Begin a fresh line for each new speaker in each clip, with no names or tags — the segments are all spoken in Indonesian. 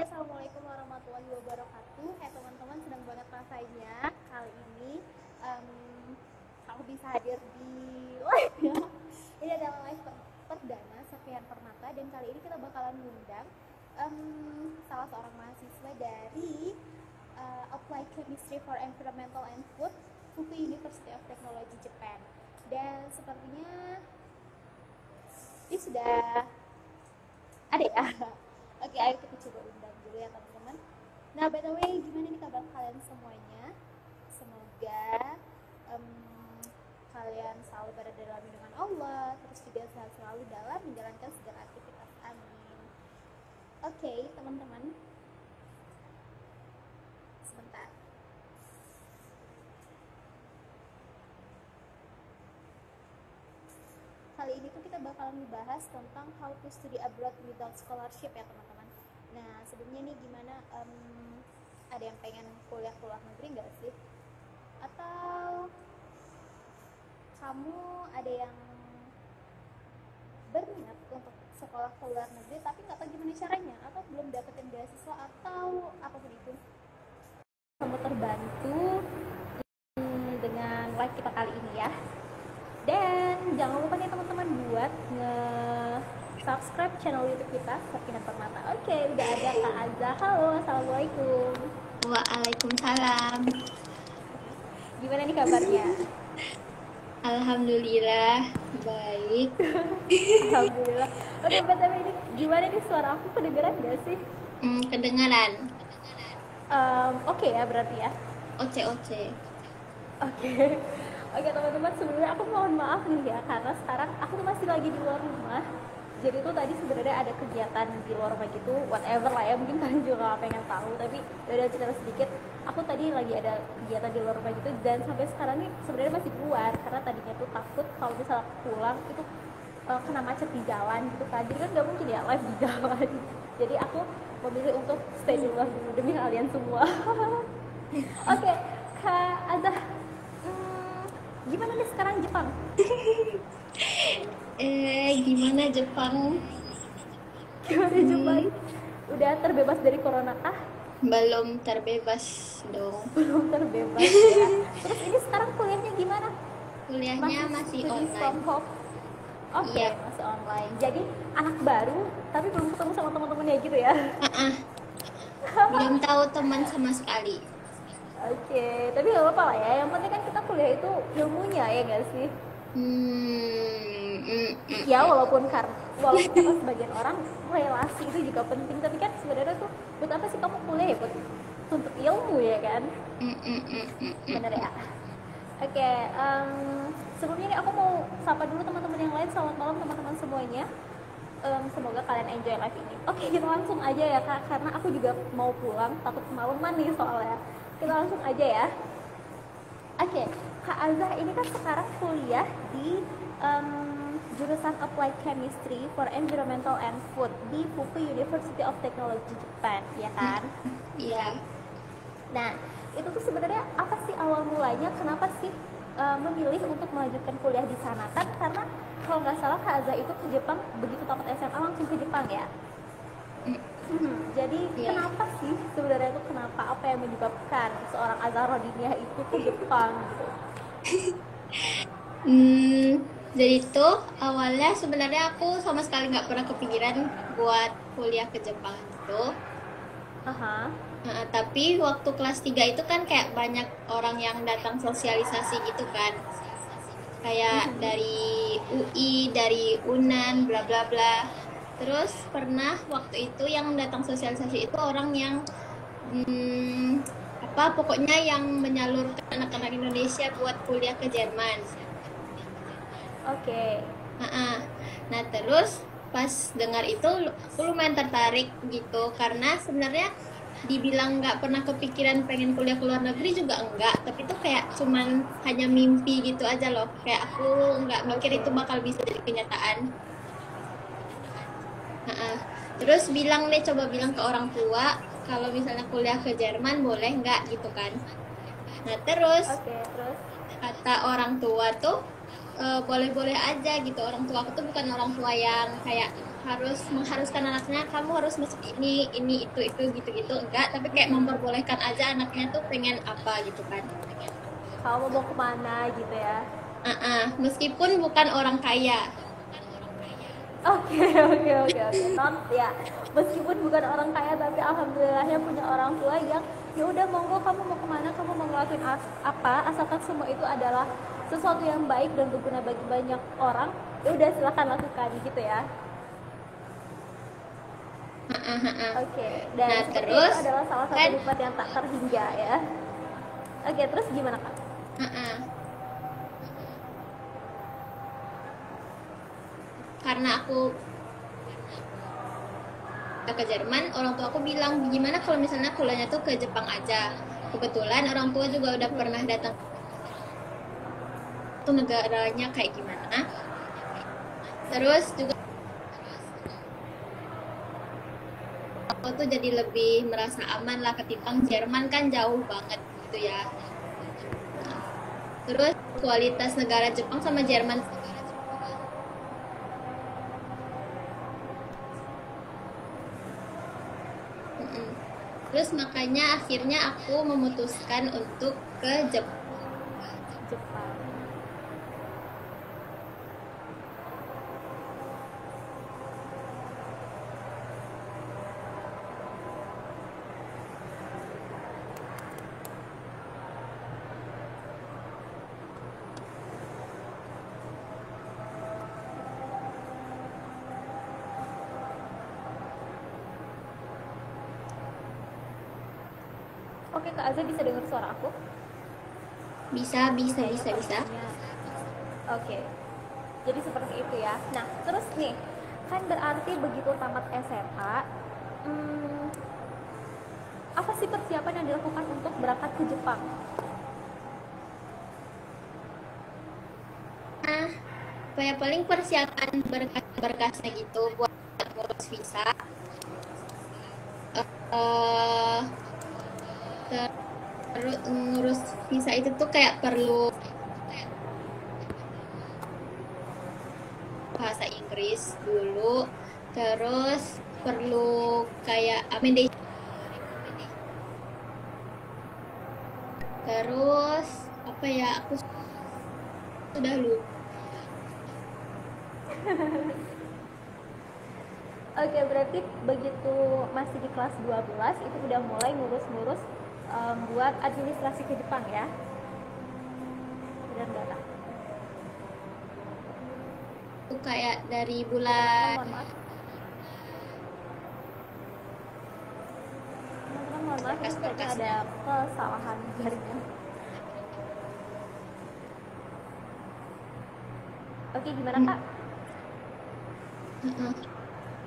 Assalamualaikum warahmatullahi wabarakatuh. Teman-teman, senang banget rasanya kali ini em, aku bisa hadir di live ya. Ini adalah live perdana Safian Permata, dan kali ini kita bakalan mengundang salah seorang mahasiswa dari Applied Chemistry for Environmental and Food, Fukuoka University of Technology, Japan. Dan sepertinya ini sudah ada ya. Oke, ayo kita coba undang dulu ya teman-teman. Nah, by the way, gimana nih kabar kalian semuanya? Semoga kalian selalu berada dalam lindungan Allah, terus juga sehat selalu dalam menjalankan segala aktivitas. Amin. Oke, teman-teman. Sebentar. Kali ini tuh kita bakalan membahas tentang how to study abroad without scholarship ya teman-teman. Nah, sebelumnya nih gimana, ada yang pengen kuliah ke luar negeri nggak sih? Atau kamu ada yang berminat untuk sekolah ke luar negeri tapi nggak tahu gimana caranya, atau belum dapetin beasiswa, atau apapun itu, kamu terbantu dengan live kita kali ini ya. Dan jangan lupa nih teman-teman buat subscribe channel YouTube kita Safian Permata. Oke, udah ada Kak Azza. Halo, assalamualaikum.
Waalaikumsalam.
Gimana nih kabarnya?
Alhamdulillah baik.
Alhamdulillah. Oke, btw ini gimana nih, suara aku kedengeran gak sih?
Kedengaran.
Oke ya berarti ya.
Oce.
Oke teman-teman, sebelumnya aku mohon maaf nih ya, karena sekarang aku tuh masih lagi di luar rumah. Jadi tuh tadi sebenarnya ada kegiatan di luar rumah gitu, whatever lah ya, mungkin kalian juga gak pengen tahu, tapi udah cerita sedikit. Aku tadi lagi ada kegiatan di luar rumah gitu, dan sampai sekarang nih sebenarnya masih keluar karena tadinya tuh takut kalau misalnya pulang itu kena macet di jalan gitu kan. Jadi kan gak mungkin ya live di jalan. Jadi aku memilih untuk stay di luar dulu demi kalian semua. Oke, Kak Azah, gimana nih sekarang Jepang?
Gimana Jepang?
Gimana Jepang? Udah terbebas dari corona kah?
Belum terbebas dong.
Belum terbebas ya. Terus ini sekarang kuliahnya gimana?
Kuliahnya masih online.
Oke,
Iya.
masih online. Jadi anak baru tapi belum ketemu sama teman-temannya gitu ya?
Belum tahu teman sama sekali.
Oke, tapi gak apa-apa lah ya. Yang penting kan kita kuliah itu ilmunya, ya gak sih? Ya walaupun kata sebagian orang relasi itu juga penting, tapi kan sebenarnya tuh buat apa sih kamu kuliah ya? Buat untuk ilmu ya kan? Bener ya? Oke, sebelumnya nih aku mau sapa dulu teman-teman yang lain. Selamat malam teman-teman semuanya. Semoga kalian enjoy live ini. Oke, kita langsung aja ya Kak, karena aku juga mau pulang, takut kemalaman nih soalnya. Kita langsung aja ya. Oke, Kak Azah ini kan sekarang kuliah di jurusan Applied Chemistry for Environmental and Food di Fukuoka University of Technology, Japan, ya kan?
Iya.
Nah, itu tuh sebenarnya apa sih awal mulanya? Kenapa sih memilih untuk melanjutkan kuliah di sana? Kan karena kalau nggak salah Kak Azah itu ke Jepang begitu tamat SMA langsung ke Jepang ya. Jadi kenapa sih sebenarnya itu, kenapa, apa yang menyebabkan seorang Azah Rodiniah itu ke Jepang gitu?
Jadi itu awalnya sebenarnya aku sama sekali nggak pernah kepikiran buat kuliah ke Jepang gitu. Tapi waktu kelas 3 itu kan kayak banyak orang yang datang sosialisasi gitu kan. Kayak dari UI, dari UNAN, bla bla bla. Terus pernah waktu itu yang datang sosialisasi itu orang yang pokoknya yang menyalurkan anak-anak Indonesia buat kuliah ke Jerman.
Oke.
Nah terus pas dengar itu aku lumayan tertarik gitu, karena sebenarnya dibilang nggak pernah kepikiran pengen kuliah ke luar negeri juga enggak, tapi itu kayak cuman hanya mimpi gitu aja loh, kayak aku nggak mikir itu bakal bisa jadi kenyataan. Terus coba bilang ke orang tua kalau misalnya kuliah ke Jerman boleh nggak gitu kan. Nah terus kata orang tua tuh boleh-boleh aja gitu. Orang tua aku tuh bukan orang tua yang kayak harus mengharuskan anaknya kamu harus masuk ini itu gitu enggak, tapi kayak memperbolehkan aja anaknya tuh pengen apa gitu kan.
Kamu mau kemana gitu ya.
Meskipun bukan orang kaya.
Oke. Not ya. Meskipun bukan orang kaya tapi alhamdulillahnya punya orang tua yang ya udah monggo kamu mau kemana, kamu mau ngelakuin apa, asalkan semua itu adalah sesuatu yang baik dan berguna bagi banyak orang, ya udah silakan lakukan gitu ya. Oke. Dan
Nah,
seperti
terus
itu adalah salah satu
kan
nikmat yang tak terhingga ya. Oke, terus gimana Kak?
karena aku ke Jerman, orang tua aku bilang gimana kalau misalnya kuliahnya tuh ke Jepang aja. Kebetulan orang tua juga udah pernah datang tuh negaranya kayak gimana. Terus juga aku tuh jadi lebih merasa aman lah ketimbang Jerman kan jauh banget gitu ya. Terus kualitas negara Jepang sama Jerman terus makanya akhirnya aku memutuskan untuk ke Jepang.
Oke, Kak Azza bisa dengar suara aku?
Bisa.
Oke. Jadi seperti itu ya. Nah, terus nih, kan berarti begitu tamat SMA, apa sih persiapan yang dilakukan untuk berangkat ke Jepang?
Kayak paling persiapan berkas-berkasnya gitu buat ngurus visa. Terus ngurus visa itu tuh kayak perlu bahasa Inggris dulu, terus perlu kayak amendation, terus apa ya, aku sudah lupa.
Oke, berarti begitu masih di kelas 12 itu udah mulai ngurus-ngurus buat administrasi ke Jepang ya. Benar nggak Kak?
Itu kayak dari bulan
teman-teman mohon maaf, ini kayaknya ada kesalahan jaringan. Oke, gimana Kak?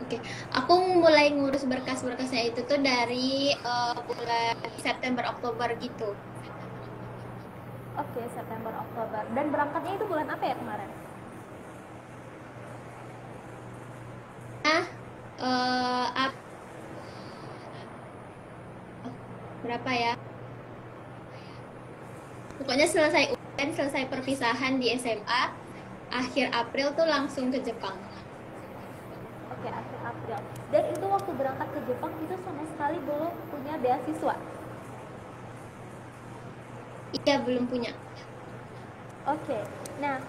Oke, aku mulai ngurus berkas-berkasnya itu tuh dari bulan September Oktober gitu.
Oke, September Oktober. Dan berangkatnya itu bulan apa ya kemarin?
Berapa ya? Pokoknya selesai UN, selesai perpisahan di SMA, akhir April tuh langsung ke Jepang.
Oke, akhir April. Dan itu waktu berangkat ke Jepang itu sama sekali belum punya beasiswa?
Iya, belum punya.
Oke, nah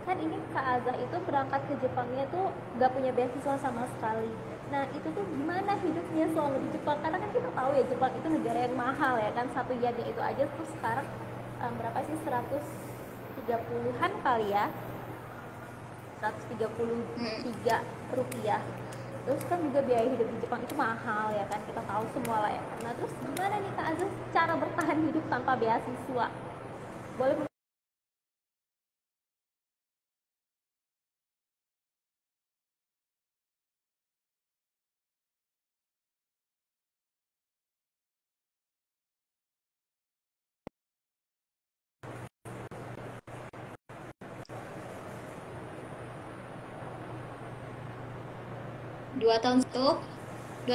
kan ini Kak Azza itu berangkat ke Jepangnya tuh gak punya beasiswa sama sekali. Nah itu tuh gimana hidupnya selama di Jepang? Karena kan kita tahu ya Jepang itu negara yang mahal ya kan, satu yennya itu aja tuh sekarang berapa sih, 130-an kali ya, 133 rupiah. Terus kan juga biaya hidup di Jepang itu mahal ya kan, kita tahu semua lah ya. Nah terus gimana nih Kak Azza cara bertahan hidup tanpa beasiswa? Boleh
2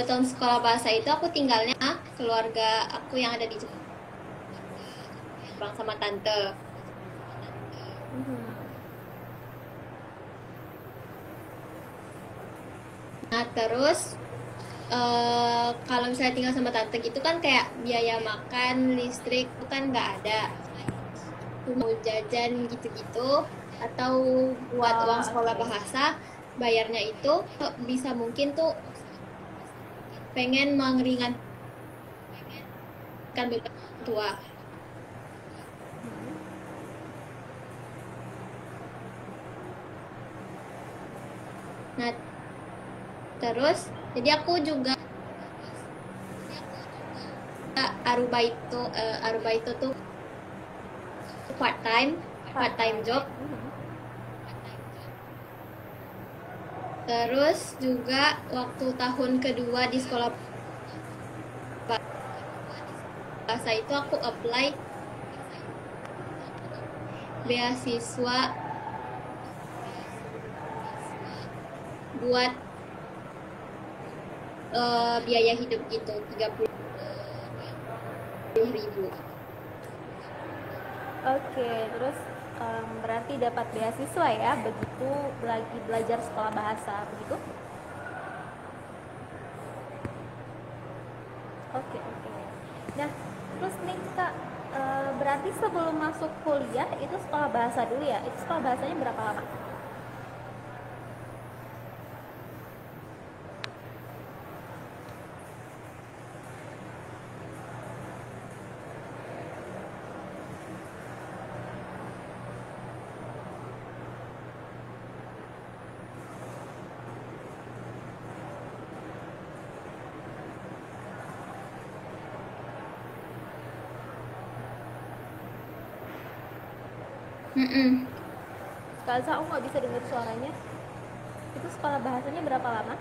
tahun sekolah bahasa itu aku tinggalnya keluarga aku yang ada di Jepang sama tante. Nah, terus kalau misalnya tinggal sama tante gitu kan kayak biaya makan, listrik itu kan nggak ada. Mau jajan gitu-gitu atau buat uang sekolah bahasa, bayarnya itu bisa mungkin tuh pengen mengeringankan beban tua. Nah, terus jadi aku juga Aruba itu tuh part time job. Terus juga waktu tahun kedua di sekolah bahasa itu aku apply beasiswa buat biaya hidup gitu 30.000.
Oke, terus berarti dapat beasiswa ya, begitu lagi belajar sekolah bahasa, begitu? Oke. Nah, terus nih Kak, berarti sebelum masuk kuliah itu sekolah bahasa dulu ya? Itu sekolah bahasanya berapa lama? Kak Alza, aku nggak bisa dengar suaranya. Itu sekolah bahasanya berapa lama?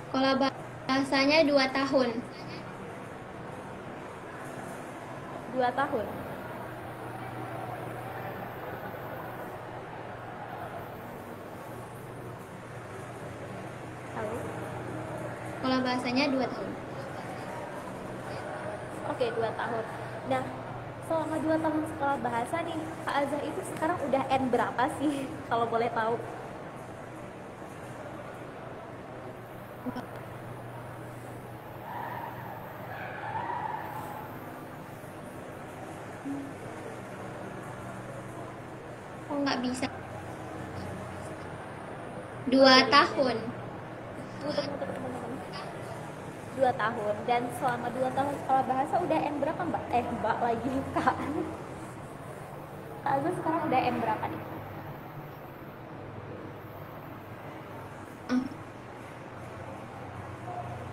Sekolah bahasanya 2 tahun.
2 tahun. Halo?
Sekolah bahasanya 2 tahun.
Oke, 2 tahun. Nah, selama 2 tahun sekolah bahasa nih, Kak Azhar itu sekarang udah N berapa sih, kalau boleh tahu?
Kok nggak bisa? 2 tahun.
Muter, teman-teman. 2 tahun. Dan selama 2 tahun sekolah bahasa udah N berapa, Mbak? Mbak lagi, Kak. Kak Azhar sekarang udah N berapa nih?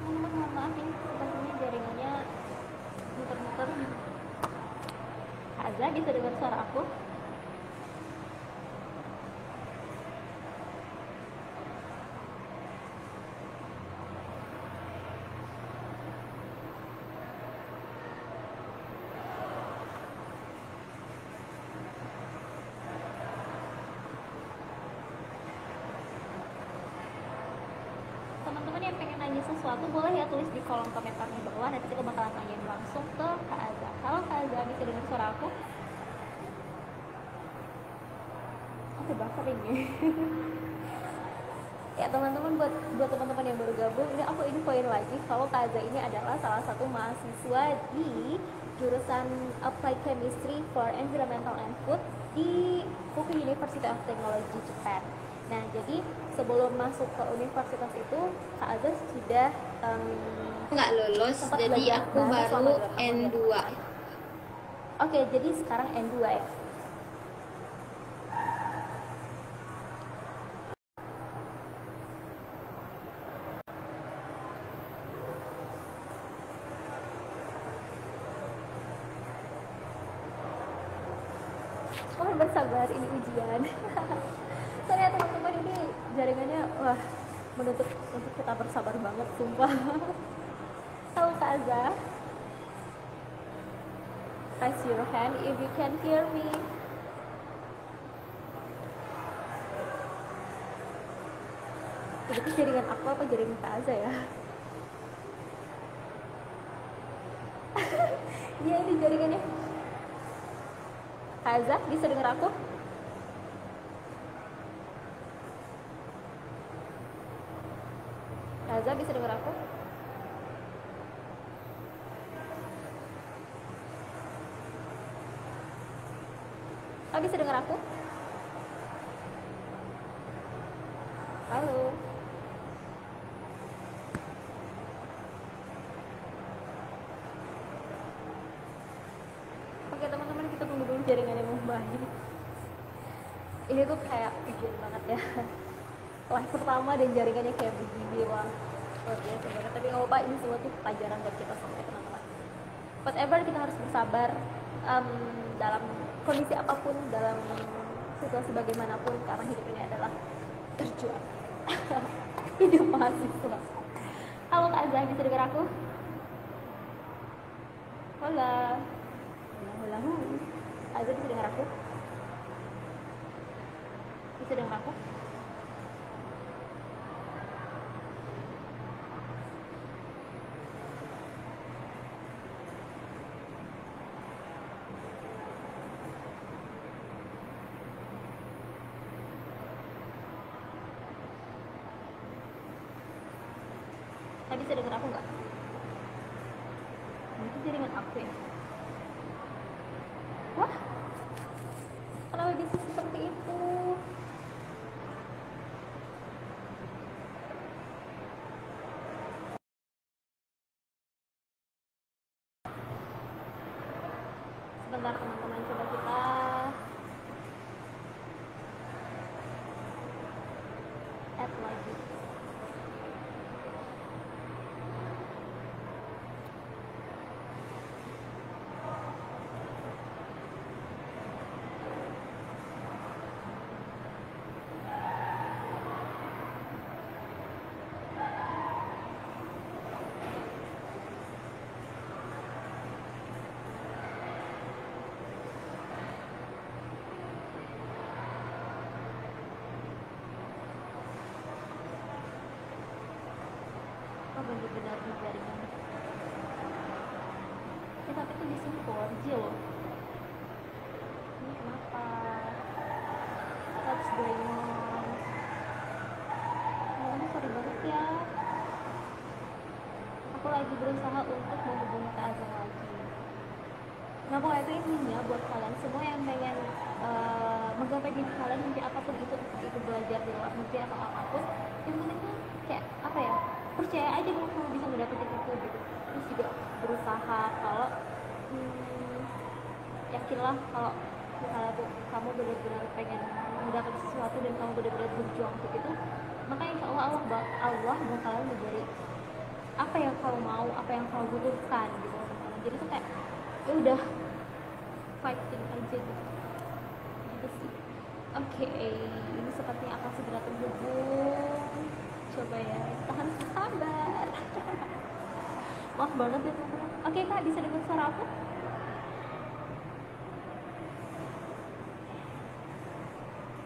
Teman-teman, mohon maaf ini sepertinya jaringannya muter-muter. Kak Azhar bisa dengar suara aku? Teman-teman yang pengen nanya sesuatu boleh ya tulis di kolom komentar di bawah, nanti kita bakalan tanyain langsung ke Kak Azhar. Halo Kak Azhar, bisa dengar suara aku? Oke, buffer ini. Ya teman-teman, buat teman-teman yang baru gabung, ini aku infoin lagi kalau Kak Azhar ini adalah salah satu mahasiswa di jurusan Applied Chemistry for Environmental and Food di Fuku University of Technology, Japan. Nah, jadi sebelum masuk ke universitas itu, Kak Azhar sudah
nggak lulus, jadi aku baru N2.
Oke, jadi sekarang N2 ya. Oh, bersabar, ini ujian. Soalnya teman-teman ini jaringannya wah menuntut untuk kita bersabar banget, sumpah. Halo Kak Azhar, raise your hand if you can hear me. Itu jaringan aku apa jaringan Kak Azhar ya? Iya, ini jaringannya. Kaza, bisa dengar aku? Kaza, bisa dengar aku? Bisa dengar aku? Halo. Oke teman-teman, kita tunggu dulu jaringannya membaik. Ini tuh kayak ujian banget ya. Live pertama dan jaringannya kayak begini, wah luar biasa banget. Tapi nggak apa-apa, ini semua tuh pelajaran buat kita semua teman-teman. Whatever, kita harus bersabar dalam kondisi apapun, dalam situasi bagaimanapun, karena hidup ini adalah berjuang. Hidup mahasiswa. Halo Kak Azah, bisa dengar aku? Hola. Hola. Azah, bisa dengar aku? Bisa dengar aku? Bisa dengar aku nggak? Itu jaringan aku ya? Wah, kenapa bisa seperti itu? Sebentar teman-teman, coba kita add lagi. Benar-benar di jaringan ya, tapi itu di sini 4G loh. Ini kenapa? What's going on? Oh, sorry banget ya, aku lagi berusaha untuk menghubungi Kak Azam lagi. Nah pokoknya itu intinya buat kalian semua yang pengen menggapai diri kalian, mimpi apapun itu belajar di luar negeri atau apapun, yang penting tuh kayak apa ya, percaya aja bahwa kamu bisa mendapatkan itu gitu. Terus juga berusaha, kalau yakinlah kalau misalnya tuh kamu benar-benar pengen mendapat sesuatu dan kamu benar-benar berjuang untuk itu, maka insya Allah Allah bakalan memberi apa yang kamu mau, apa yang kamu butuhkan gitu teman-teman. Jadi tuh kayak ya udah fighting aja gitu sih. Oke, ini sepertinya akan segera terhubung. Coba ya, tahan sabar. Maaf banget ya teman-teman. Oke Kak, bisa dengar suara aku?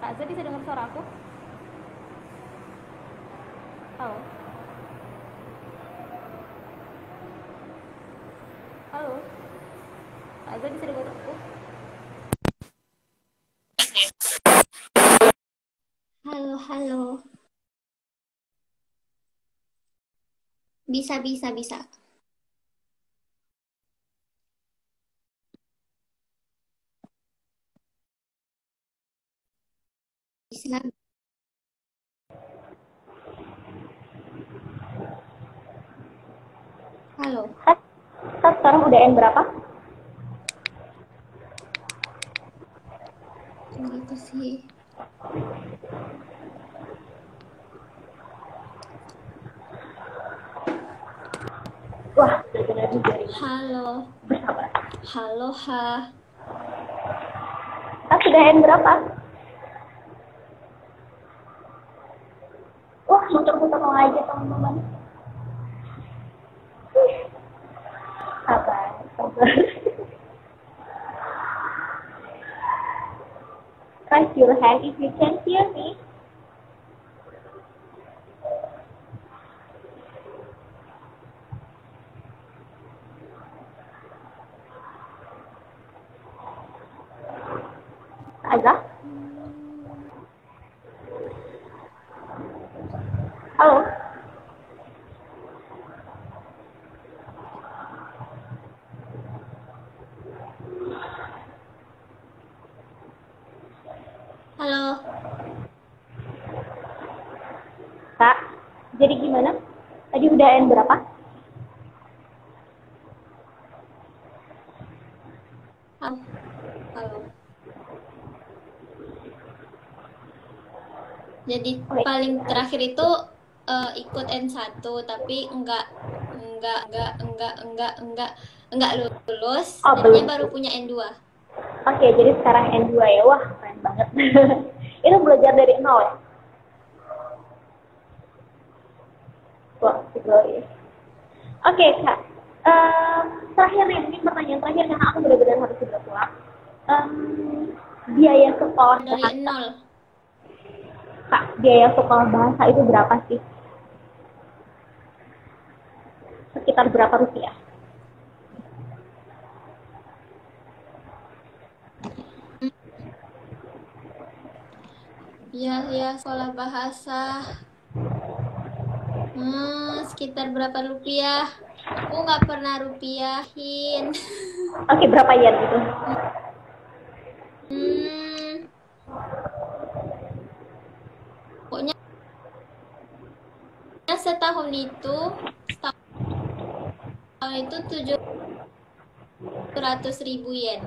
Kak Azza, bisa dengar suara aku? Halo? Halo? Kak Azza, bisa dengar aku?
Halo, halo. Bisa. Bisa. Halo.
Sekarang udah N berapa?
Gitu sih.
Wah, benar-benar juga.
Halo.
Bersabar.
Halo,
Sudah N berapa? Wah, muter-muter aja teman-teman. Sabar. Raise your hand if you can hear me. Kak, jadi gimana? Tadi udah N berapa?
Halo. Halo. Jadi paling terakhir itu ikut N1 tapi enggak lulus.
Oh,
Jadinya
belum.
baru punya N2.
Oke, jadi sekarang N2 ya. Wah, keren banget. Itu belajar dari nol ya? Wah, glorious. Oke, Kak. Terakhir nih, mungkin pertanyaan terakhir karena aku benar-benar harus sudah pulang. Biaya sekolah
Dari
bahasa,
nol.
Kak, biaya sekolah bahasa itu berapa sih? Sekitar berapa rupiah?
Ya, sekolah bahasa. Sekitar berapa rupiah? Aku nggak pernah rupiahin.
Oke, berapa yen gitu?
Pokoknya setahun itu 700.000 yen.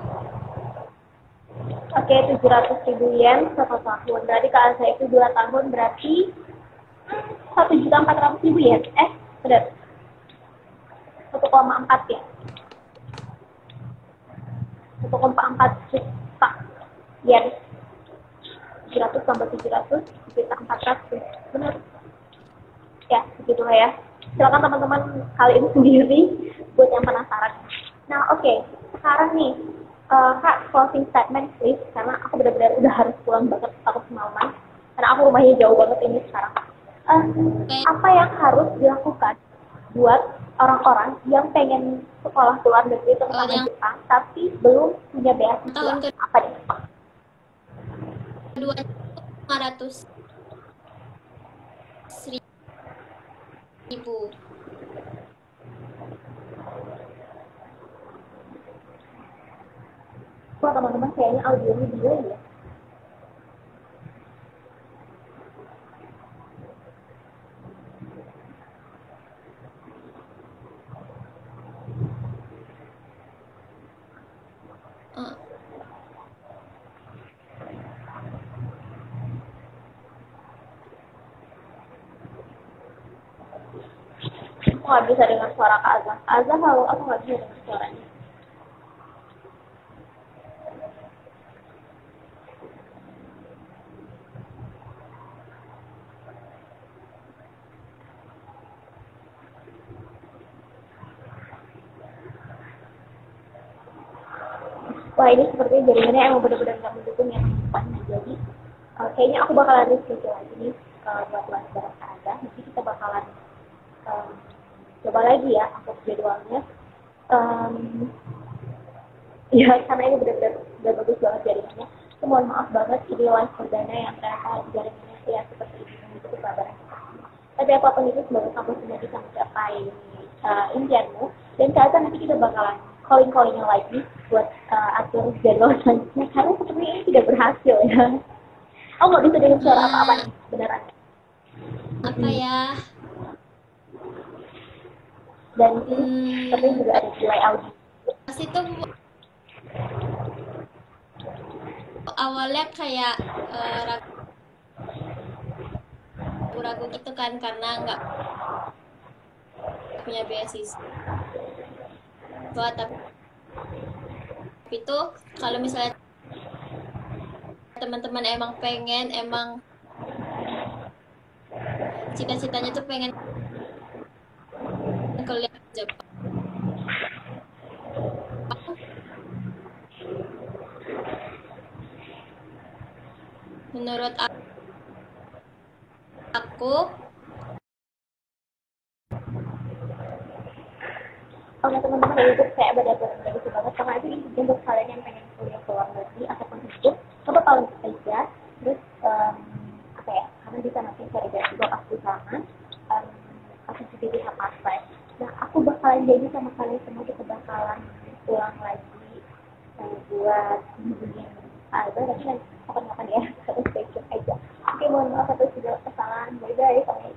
Oke, 700.000 yen satu tahun. Berarti kalau saya itu 2 tahun berarti 1.400.000 yen. Benar. 1,4 ya. 1,4 juta yen. 700 tambah 700 juta 400. Benar. Ya, begitulah ya. Silakan teman-teman kali ini sendiri buat yang penasaran. Nah, oke. Sekarang nih, Kak, closing statement please. Karena aku benar-benar udah harus pulang banget, takut semalaman. Karena aku rumahnya jauh banget ini sekarang. Apa yang harus dilakukan buat orang-orang yang pengen sekolah ke luar negeri, terutama Jepang, tapi belum punya beasiswa?
Tahun
Apa nih?
kedua 500.000.
Wah, teman-teman, kayaknya audionya delay ya. Aku nggak bisa dengar suara Kak Azah. Azah, halo, aku nggak bisa dengar suaranya. Wah, ini sepertinya jaringannya emang benar-benar nggak mendukung ya teman-teman. Jadi kayaknya aku bakalan reschedule lagi nih buat kelas bareng Kak Azah. Nanti kita bakalan coba lagi ya untuk jadwalnya. Ya, karena ini benar-benar udah bagus banget jaringannya. Mohon maaf banget, ini live perdana yang ternyata jaringannya ya seperti ini, itu kabarnya. Tapi apapun itu, semoga kamu semua bisa mencapai impianmu. Dan Kak Azah, nanti kita bakalan calling-callingnya lagi buat atur jadwal selanjutnya. Karena sepertinya ini tidak berhasil ya. Oh, nggak bisa dengar suara apa-apa nih, beneran.
Apa ya?
Dan ini sepertinya juga ada delay audio.
Pas itu awalnya kayak ragu-ragu gitu kan karena nggak punya beasiswa. Tapi itu kalau misalnya teman-teman emang pengen, emang cita-citanya tuh pengen kuliah di Jepang, menurut aku
Oke teman-teman, itu saya benar-benar bagus banget karena itu untuk kalian yang pengen kuliah ke luar negeri ataupun itu coba kalian aja terus apa ya, karena bisa nanti cari beasiswa pas di sana atau juga bisa paspor. Nah, aku bakalan janji sama kalian semua, kita bakalan pulang lagi buat hubungin Alba, tapi nanti kapan-kapan ya, harus stay tune aja. Oke, mohon maaf atas segala kesalahan. Bye-bye.